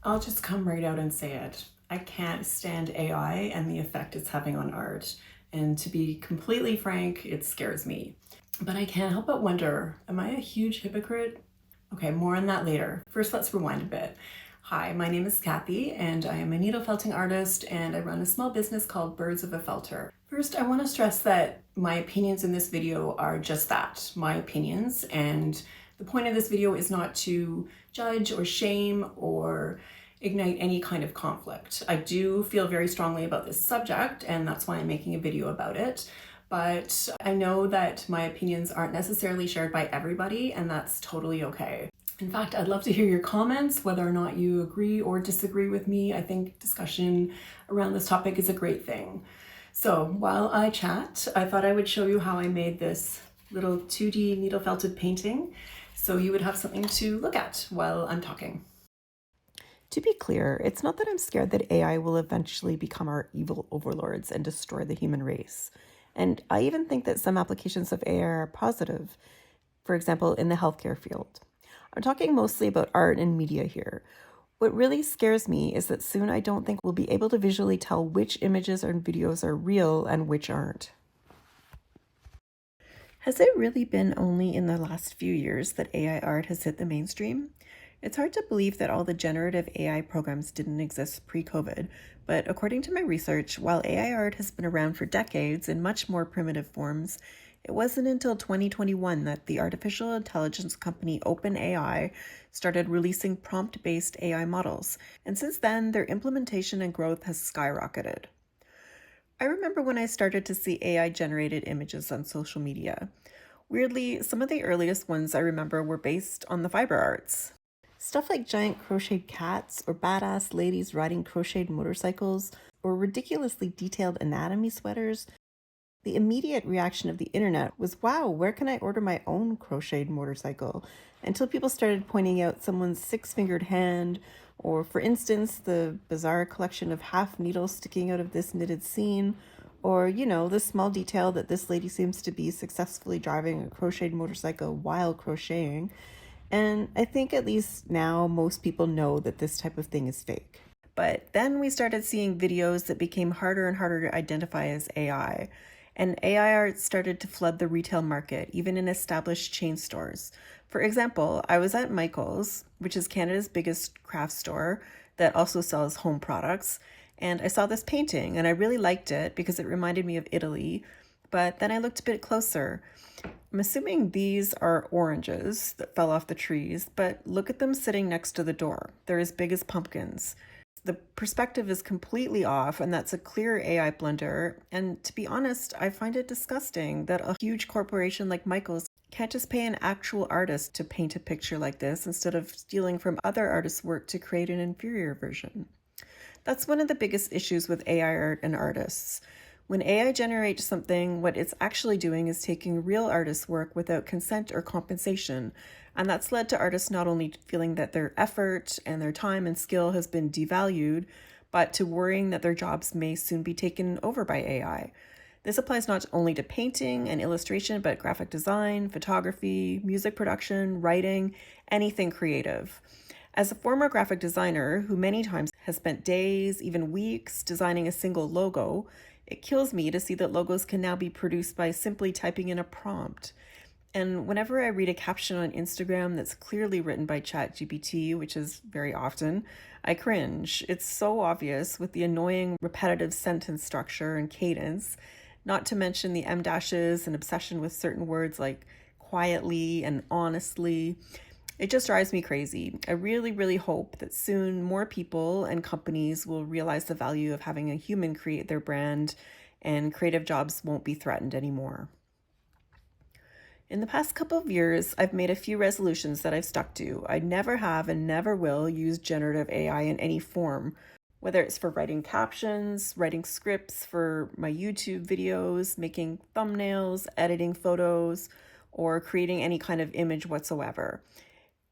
I'll just come right out and say it. I can't stand AI and the effect it's having on art. And to be completely frank, it scares me. But I can't help but wonder, am I a huge hypocrite? Okay, more on that later. First, let's rewind a bit. Hi, my name is Kathy, and I am a needle felting artist, and I run a small business called Birds of a Felter. First, I want to stress that my opinions in this video are just that, my opinions, and the point of this video is not to judge or shame or ignite any kind of conflict. I do feel very strongly about this subject, and that's why I'm making a video about it. But I know that my opinions aren't necessarily shared by everybody, and that's totally okay. In fact, I'd love to hear your comments, whether or not you agree or disagree with me. I think discussion around this topic is a great thing. So while I chat, I thought I would show you how I made this little 2D needle felted painting, so you would have something to look at while I'm talking. To be clear, it's not that I'm scared that AI will eventually become our evil overlords and destroy the human race. And I even think that some applications of AI are positive, for example, in the healthcare field. I'm talking mostly about art and media here. What really scares me is that soon I don't think we'll be able to visually tell which images and videos are real and which aren't. Has it really been only in the last few years that AI art has hit the mainstream? It's hard to believe that all the generative AI programs didn't exist pre-COVID, but according to my research, while AI art has been around for decades in much more primitive forms, it wasn't until 2021 that the artificial intelligence company OpenAI started releasing prompt-based AI models, and since then, their implementation and growth has skyrocketed. I remember when I started to see AI-generated images on social media. Weirdly, some of the earliest ones I remember were based on the fiber arts. Stuff like giant crocheted cats, or badass ladies riding crocheted motorcycles, or ridiculously detailed anatomy sweaters. The immediate reaction of the internet was, wow, where can I order my own crocheted motorcycle? Until people started pointing out someone's six-fingered hand, or for instance, the bizarre collection of half needles sticking out of this knitted seam, or, the small detail that this lady seems to be successfully driving a crocheted motorcycle while crocheting. And I think at least now most people know that this type of thing is fake. But then we started seeing videos that became harder and harder to identify as AI. And AI art started to flood the retail market, even in established chain stores. For example, I was at Michael's, which is Canada's biggest craft store that also sells home products, and I saw this painting and I really liked it because it reminded me of Italy. But then I looked a bit closer. I'm assuming these are oranges that fell off the trees, but look at them sitting next to the door. They're as big as pumpkins. The perspective is completely off, and that's a clear AI blunder. And to be honest, I find it disgusting that a huge corporation like Michael's can't just pay an actual artist to paint a picture like this instead of stealing from other artists' work to create an inferior version. That's one of the biggest issues with AI art and artists. When AI generates something, what it's actually doing is taking real artists' work without consent or compensation. And that's led to artists not only feeling that their effort and their time and skill has been devalued, but to worrying that their jobs may soon be taken over by AI. This applies not only to painting and illustration, but graphic design, photography, music production, writing, anything creative. As a former graphic designer who many times has spent days, even weeks, designing a single logo, it kills me to see that logos can now be produced by simply typing in a prompt. And whenever I read a caption on Instagram that's clearly written by ChatGPT, which is very often, I cringe. It's so obvious with the annoying repetitive sentence structure and cadence, not to mention the em dashes and obsession with certain words like quietly and honestly. It just drives me crazy. I really, really hope that soon more people and companies will realize the value of having a human create their brand and creative jobs won't be threatened anymore. In the past couple of years, I've made a few resolutions that I've stuck to. I never have and never will use generative AI in any form, whether it's for writing captions, writing scripts for my YouTube videos, making thumbnails, editing photos, or creating any kind of image whatsoever,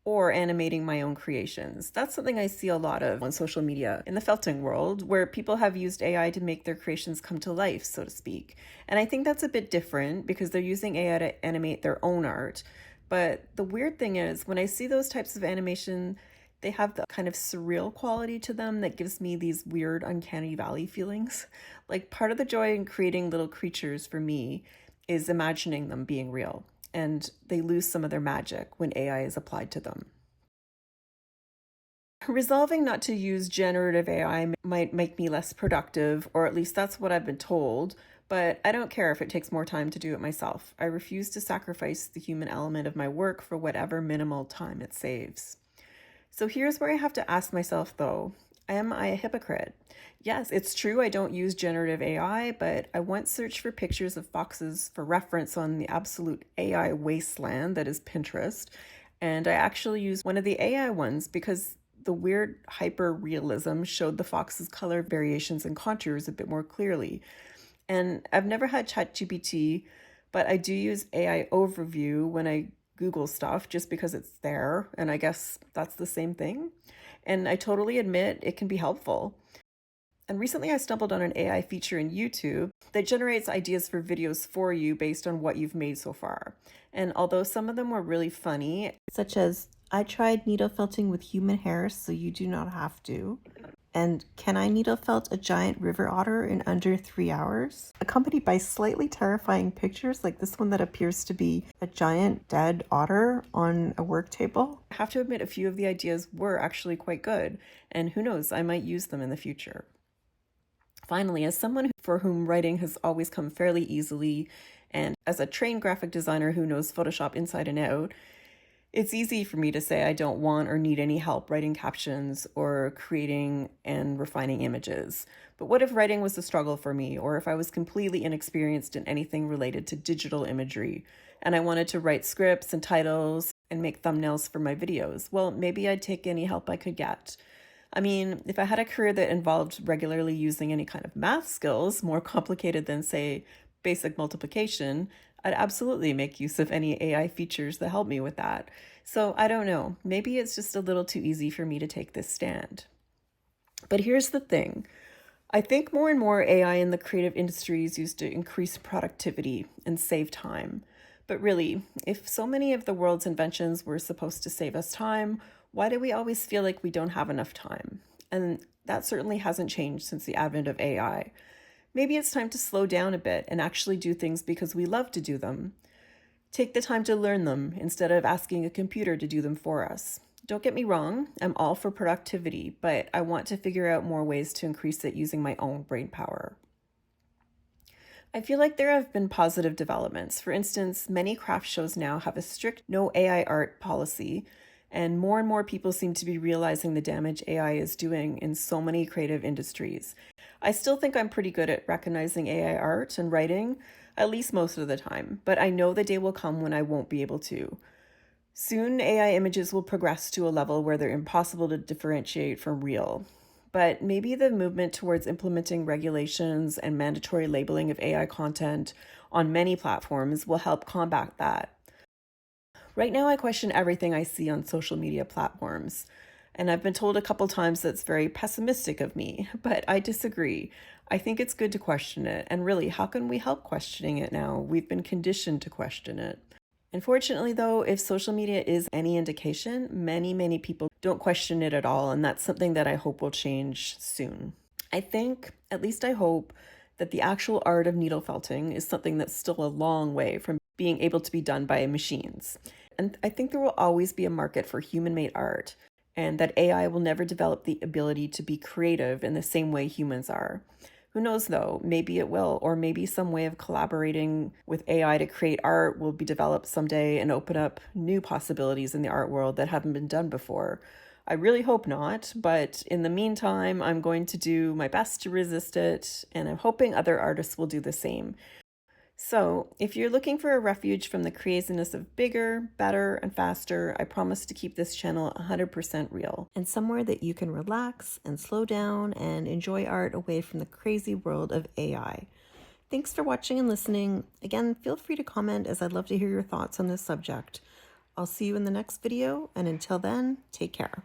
or animating my own creations. That's something I see a lot of on social media in the felting world, where people have used AI to make their creations come to life, so to speak. And I think that's a bit different because they're using AI to animate their own art. But the weird thing is, when I see those types of animation, They have the kind of surreal quality to them that gives me these weird uncanny valley feelings. Like part of the joy in creating little creatures for me is imagining them being real, and they lose some of their magic when AI is applied to them. Resolving not to use generative AI might make me less productive, or at least that's what I've been told, but I don't care if it takes more time to do it myself. I refuse to sacrifice the human element of my work for whatever minimal time it saves. So here's where I have to ask myself though, am I a hypocrite? Yes, it's true I don't use generative AI, but I once searched for pictures of foxes for reference on the absolute AI wasteland that is Pinterest, and I actually used one of the AI ones because the weird hyper realism showed the fox's color variations and contours a bit more clearly. And I've never had ChatGPT, but I do use AI overview when I Google stuff just because it's there, and I guess that's the same thing. And I totally admit it can be helpful. And recently I stumbled on an AI feature in YouTube that generates ideas for videos for you based on what you've made so far. And although some of them were really funny, such as, I tried needle felting with human hair so you do not have to, and can I needle felt a giant river otter in under 3 hours? Accompanied by slightly terrifying pictures like this one that appears to be a giant dead otter on a work table. I have to admit a few of the ideas were actually quite good, and who knows, I might use them in the future. Finally, as someone for whom writing has always come fairly easily, and as a trained graphic designer who knows Photoshop inside and out, it's easy for me to say I don't want or need any help writing captions or creating and refining images. But what if writing was a struggle for me, or if I was completely inexperienced in anything related to digital imagery, and I wanted to write scripts and titles and make thumbnails for my videos? Well, maybe I'd take any help I could get. I mean, if I had a career that involved regularly using any kind of math skills, more complicated than, say, basic multiplication, I'd absolutely make use of any AI features that help me with that. So I don't know, maybe it's just a little too easy for me to take this stand. But here's the thing. I think more and more AI in the creative industry is used to increase productivity and save time. But really, if so many of the world's inventions were supposed to save us time, why do we always feel like we don't have enough time? And that certainly hasn't changed since the advent of AI. Maybe it's time to slow down a bit and actually do things because we love to do them. Take the time to learn them instead of asking a computer to do them for us. Don't get me wrong, I'm all for productivity, but I want to figure out more ways to increase it using my own brain power. I feel like there have been positive developments. For instance, many craft shows now have a strict no AI art policy, and more people seem to be realizing the damage AI is doing in so many creative industries. I still think I'm pretty good at recognizing AI art and writing, at least most of the time, but I know the day will come when I won't be able to. Soon, AI images will progress to a level where they're impossible to differentiate from real. But maybe the movement towards implementing regulations and mandatory labeling of AI content on many platforms will help combat that. Right now, I question everything I see on social media platforms, and I've been told a couple times that's very pessimistic of me, but I disagree. I think it's good to question it, and really, how can we help questioning it now? We've been conditioned to question it. Unfortunately, though, if social media is any indication, many people don't question it at all, and that's something that I hope will change soon. I think, at least I hope, that the actual art of needle felting is something that's still a long way from being able to be done by machines. And I think there will always be a market for human-made art, and that AI will never develop the ability to be creative in the same way humans are. Who knows though, maybe it will, or maybe some way of collaborating with AI to create art will be developed someday and open up new possibilities in the art world that haven't been done before. I really hope not, but in the meantime, I'm going to do my best to resist it, and I'm hoping other artists will do the same. So, if you're looking for a refuge from the craziness of bigger, better, and faster, I promise to keep this channel 100% real, and somewhere that you can relax and slow down and enjoy art away from the crazy world of AI. Thanks for watching and listening. Again, feel free to comment as I'd love to hear your thoughts on this subject. I'll see you in the next video, and until then, take care.